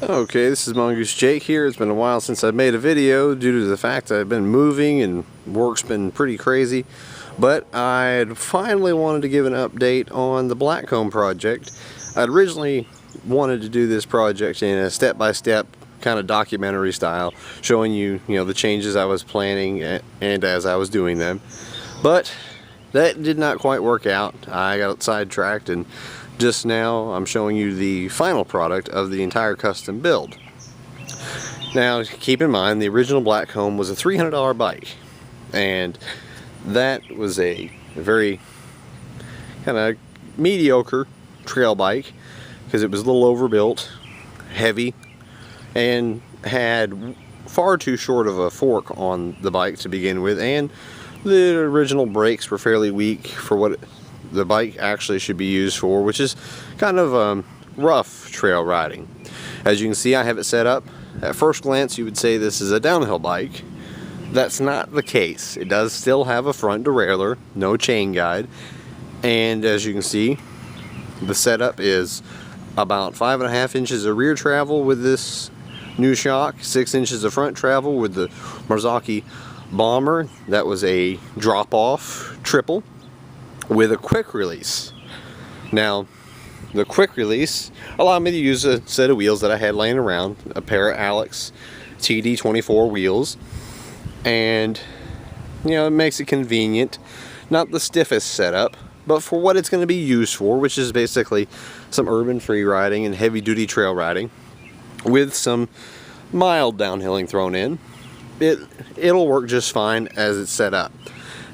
Okay, this is Mongoose Jake here. It's been a while since I've made a video due to the fact that I've been moving and work's been pretty crazy. But I'd finally wanted to give an update on the Blackcomb project. I'd originally wanted to do this project in a step-by-step kind of documentary style, showing you, the changes I was planning and as I was doing them. But that did not quite work out. I got sidetracked, and just now I'm showing you the final product of the entire custom build. Now keep in mind, the original Blackcomb was a $300 bike, and that was a very kind of mediocre trail bike because it was a little overbuilt, heavy, and had far too short of a fork on the bike to begin with, and the original brakes were fairly weak for what the bike actually should be used for, which is kind of rough trail riding. As you can see, I have it set up. At first glance you would say this is a downhill bike. That's not the case. It does still have a front derailleur, no chain guide, and as you can see, the setup is about 5.5 inches of rear travel with this new shock, 6 inches of front travel with the Marzocchi Bomber. That was a drop-off triple with a quick release. Now, the quick release allowed me to use a set of wheels that I had laying around, a pair of Alex TD24 wheels, and it makes it convenient. Not the stiffest setup, but for what it's going to be used for, which is basically some urban free riding and heavy duty trail riding with some mild downhilling thrown in. It'll work just fine as it's set up.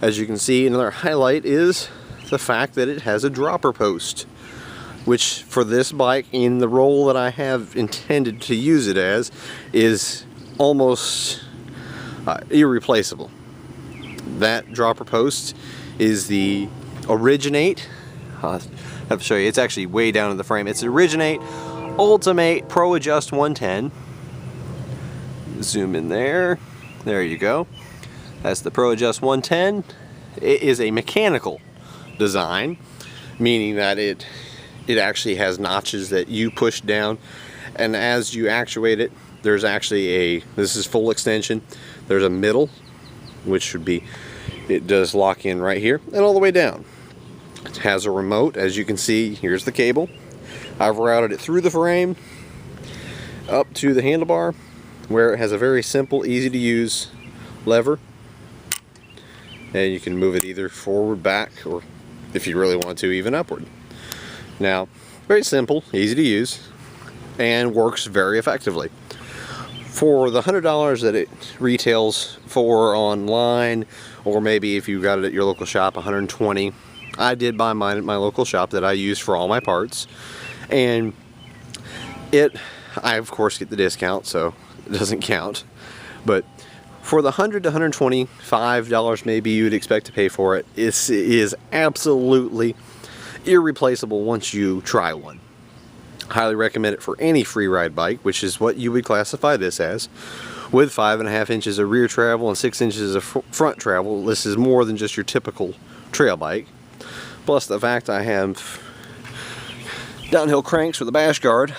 As you can see, another highlight is the fact that it has a dropper post, which for this bike, in the role that I have intended to use it as, is almost irreplaceable. That dropper post is the Originate. I'll have to show you. It's actually way down in the frame. It's Originate Ultimate Pro Adjust 110. Zoom in there. There you go. That's the Pro Adjust 110. It is a mechanical design, meaning that it actually has notches that you push down, and as you actuate it, there's actually this is full extension. There's a middle, which should be, it does lock in right here and all the way down. It has a remote. As you can see, here's the cable. I've routed it through the frame up to the handlebar, where it has a very simple, easy to use lever, and you can move it either forward, back, or if you really want to, even upward. Now, very simple, easy to use, and works very effectively. For the $100 that it retails for online, or maybe if you got it at your local shop, $120. I did buy mine at my local shop that I use for all my parts, and I of course get the discount, so it doesn't count. But for the $100 to $125 maybe you'd expect to pay for it, it is absolutely irreplaceable once you try one. Highly recommend it for any free ride bike, which is what you would classify this as, with 5.5 inches of rear travel and 6 inches of front travel. This is more than just your typical trail bike. Plus the fact I have downhill cranks with a bash guard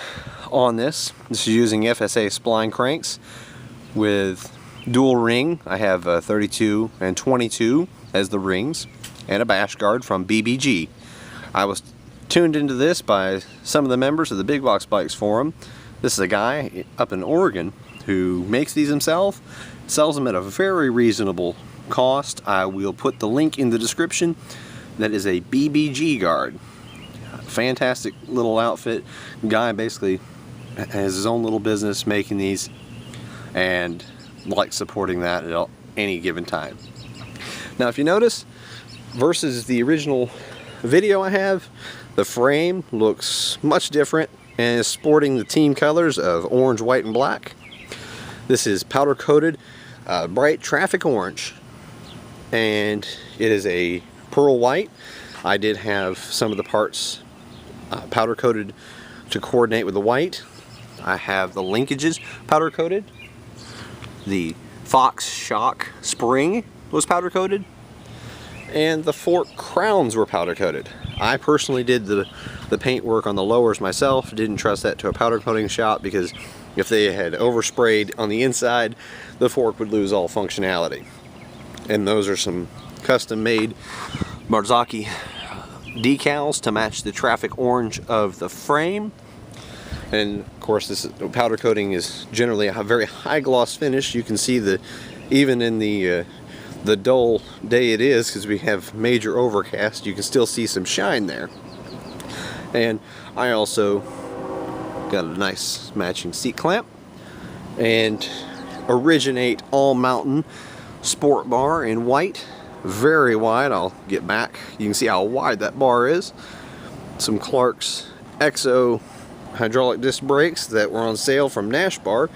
on this. This is using FSA spline cranks with dual ring. I have 32 and 22 as the rings, and a bash guard from BBG. I was tuned into this by some of the members of the Big Box Bikes forum. This is a guy up in Oregon who makes these himself, sells them at a very reasonable cost. I will put the link in the description. That is a BBG guard. Fantastic little outfit. Guy basically has his own little business making these, and like supporting that at any given time. Now if you notice, versus the original video I have, the frame looks much different and is sporting the team colors of orange, white, and black. This is powder coated bright traffic orange, and it is a pearl white. I did have some of the parts powder coated to coordinate with the white. I have the linkages powder coated. The Fox shock spring was powder coated, and the fork crowns were powder coated. I personally did the paint work on the lowers myself. Didn't trust that to a powder coating shop because If they had oversprayed on the inside, the fork would lose all functionality. And those are some custom made Marzocchi decals to match the traffic orange of the frame. And of course, this powder coating is generally a very high gloss finish. You can see even in the dull day it is, because we have major overcast, you can still see some shine there. And I also got a nice matching seat clamp and Originate All Mountain sport bar in white, very wide. I'll get back. You can see how wide that bar is. Some Clark's EXO hydraulic disc brakes that were on sale from Nash Bar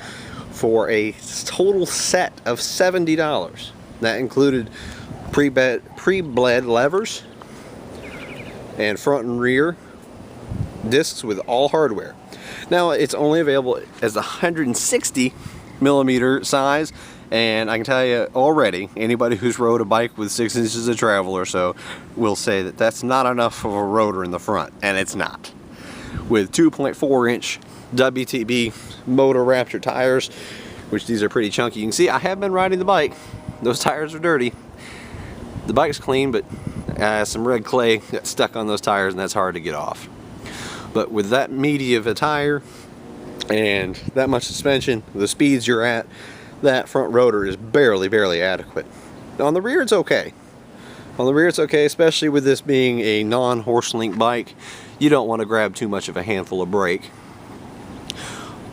for a total set of $70. That included pre-bled levers and front and rear discs with all hardware. Now it's only available as a 160 millimeter size, and I can tell you already, anybody who's rode a bike with 6 inches of travel or so will say that that's not enough of a rotor in the front, and it's not. With 2.4 inch WTB Moto Raptor tires, which these are pretty chunky. You can see I have been riding the bike. Those tires are dirty. The bike's clean, but some red clay got stuck on those tires, and that's hard to get off. But with that meaty of a tire and that much suspension, the speeds you're at, that front rotor is barely adequate. On the rear it's okay. On the rear it's okay, especially with this being a non-horse link bike. You don't want to grab too much of a handful of brake.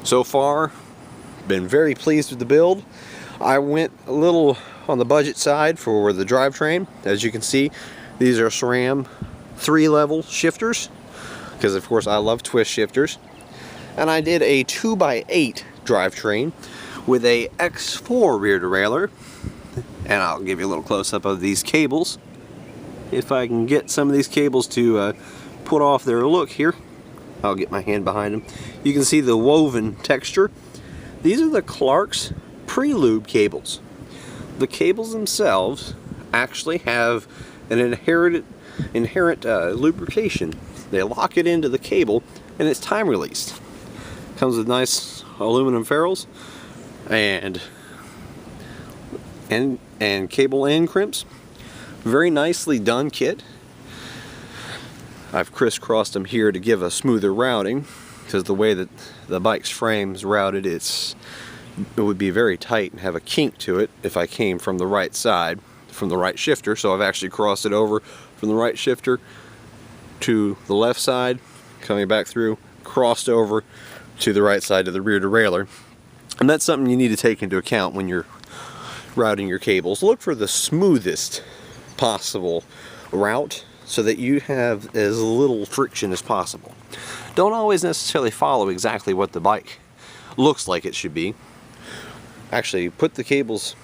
So far, been very pleased with the build. I went a little on the budget side for the drivetrain. As you can see, these are SRAM 3-level shifters, because of course I love twist shifters. And I did a 2x8 drivetrain with a X4 rear derailleur. And I'll give you a little close-up of these cables. If I can get some of these cables to put off their look here, I'll get my hand behind them. You can see the woven texture. These are the Clark's pre-lube cables. The cables themselves actually have an inherent lubrication. They lock it into the cable and it's time released. Comes with nice aluminum ferrules and cable end crimps. Very nicely done kit. I've crisscrossed them here to give a smoother routing, because the way that the bike's frame's routed, it would be very tight and have a kink to it if I came from the right side, from the right shifter. So I've actually crossed it over from the right shifter to the left side, coming back through, crossed over to the right side of the rear derailleur. And that's something you need to take into account when you're routing your cables. Look for the smoothest possible route so that you have as little friction as possible. Don't always necessarily follow exactly what the bike looks like it should be. Actually, put the cables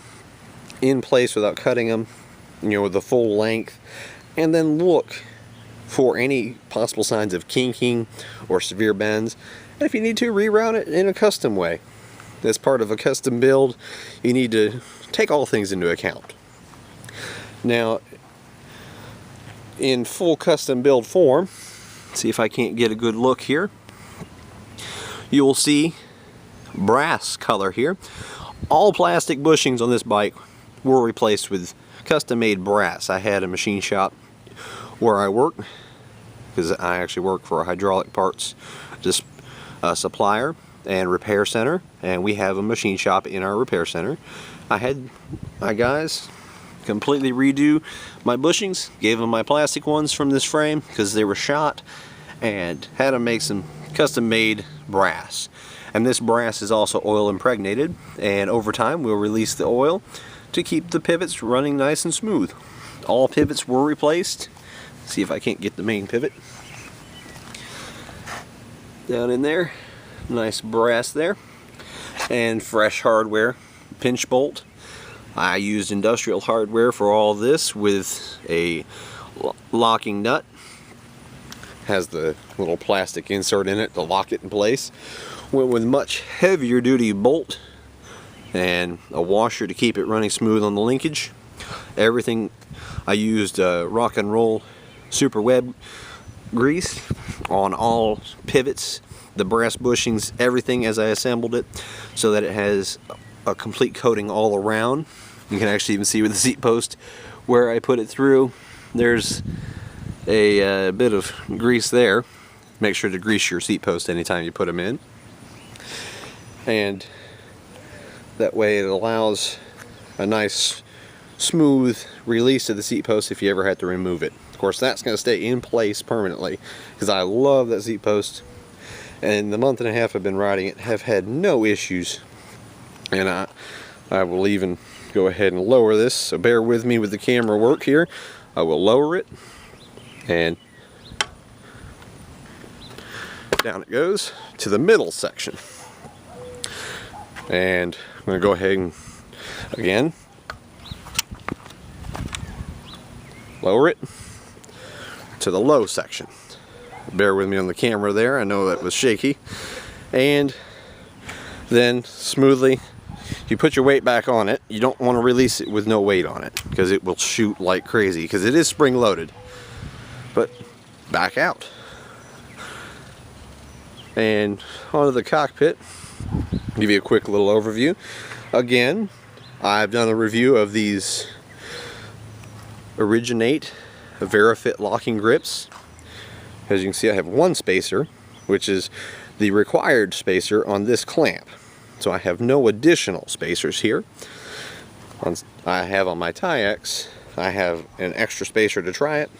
in place without cutting them, with the full length, and then look for any possible signs of kinking or severe bends. And if you need to, reroute it in a custom way. As part of a custom build, you need to take all things into account. Now, in full custom build form, see if I can't get a good look here. You will see brass color here. All plastic bushings on this bike were replaced with custom made brass. I had a machine shop where I work, because I actually work for a hydraulic parts supplier and repair center, and we have a machine shop in our repair center. I had my guys completely redo my bushings, gave them my plastic ones from this frame because they were shot, and had them make some custom made brass. And this brass is also oil impregnated, and over time we'll release the oil to keep the pivots running nice and smooth. All pivots were replaced. See if I can't get the main pivot down in there. Nice brass there, and fresh hardware, pinch bolt. I used industrial hardware for all this with a locking nut. Has the little plastic insert in it to lock it in place. Went with much heavier duty bolt and a washer to keep it running smooth on the linkage. Everything, I used rock and roll super web grease on all pivots the brass bushings, everything as I assembled it, so that it has a complete coating all around. You can actually even see with the seat post where I put it through. There's a bit of grease there. Make sure to grease your seat post anytime you put them in, and that way it allows a nice smooth release of the seat post if you ever had to remove it. Of course, that's going to stay in place permanently, because I love that seat post, and the month and a half I've been riding it have had no issues. And I will even go ahead and lower this, so bear with me with the camera work here. I will lower it, and down it goes to the middle section. And I'm going to go ahead and again lower it to the low section. Bear with me on the camera there, I know that was shaky. And then smoothly you put your weight back on it. You don't want to release it with no weight on it, because it will shoot like crazy, because it is spring loaded. But back out and onto the cockpit. Give you a quick little overview. Again, I've done a review of these Originate VeriFit locking grips. As you can see, I have one spacer, which is the required spacer on this clamp. So I have no additional spacers here. I have on my Tie-X, I have an extra spacer to try it.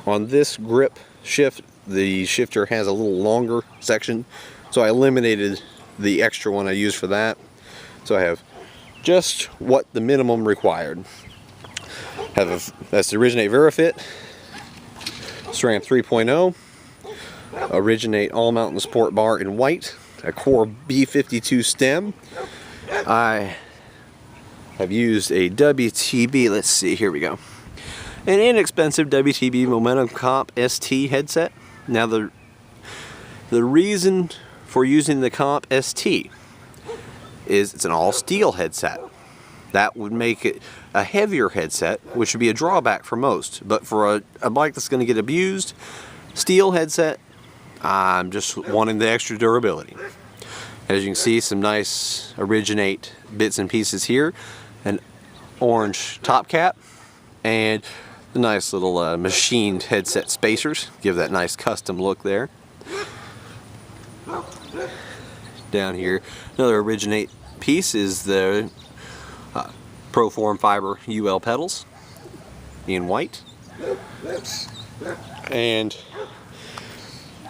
On this grip shift, the shifter has a little longer section, so I eliminated the extra one I used for that. So I have just what the minimum required. That's the Originate VeriFit SRAM 3.0 Originate All Mountain Sport Bar in white, a Core B52 stem. I have used a WTB, let's see, here we go, an inexpensive WTB Momentum Comp ST headset. Now the reason for using the Comp ST is it's an all steel headset. That would make it a heavier headset, which would be a drawback for most. But for a bike that's going to get abused, steel headset, I'm just wanting the extra durability. As you can see, some nice Originate bits and pieces here, an orange top cap, and the nice little machined headset spacers give that nice custom look there. Down here, another Originate piece is the Proform Fiber UL pedals in white. And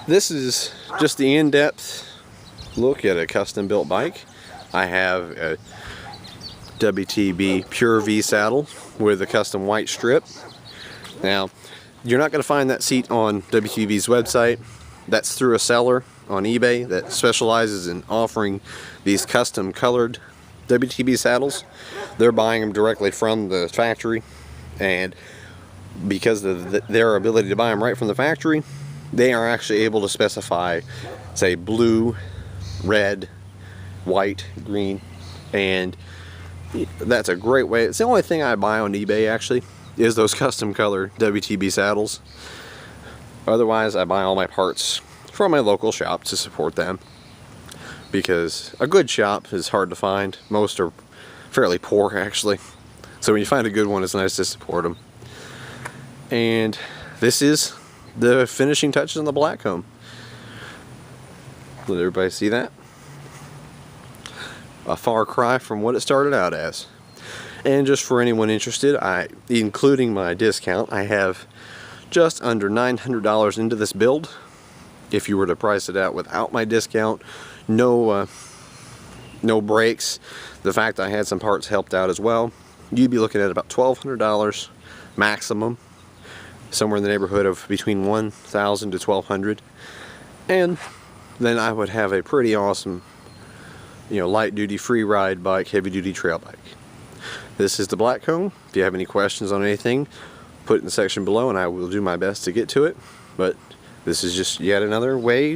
this is just the in-depth look at a custom built bike. I have a WTB Pure V saddle with a custom white strip. Now, you're not going to find that seat on WTB's website. That's through a seller on eBay that specializes in offering these custom colored WTB saddles. They're buying them directly from the factory, and because of their ability to buy them right from the factory, they are actually able to specify, say, blue, red, white, green, and that's a great way. It's the only thing I buy on eBay actually, is those custom color WTB saddles. Otherwise, I buy all my parts from my local shop to support them, because a good shop is hard to find. Most are fairly poor actually, so when you find a good one, it's nice to support them. And this is the finishing touches on the Blackcomb. Let everybody see that. A far cry from what it started out as. And just for anyone interested, including my discount, I have just under $900 into this build. If you were to price it out without my discount, no brakes, the fact I had some parts helped out as well, you'd be looking at about $1,200 maximum, somewhere in the neighborhood of between $1,000 to $1,200, and then I would have a pretty awesome, light duty free ride bike, heavy duty trail bike. This is the Blackcomb. If you have any questions on anything, put it in the section below and I will do my best to get to it. But this is just yet another way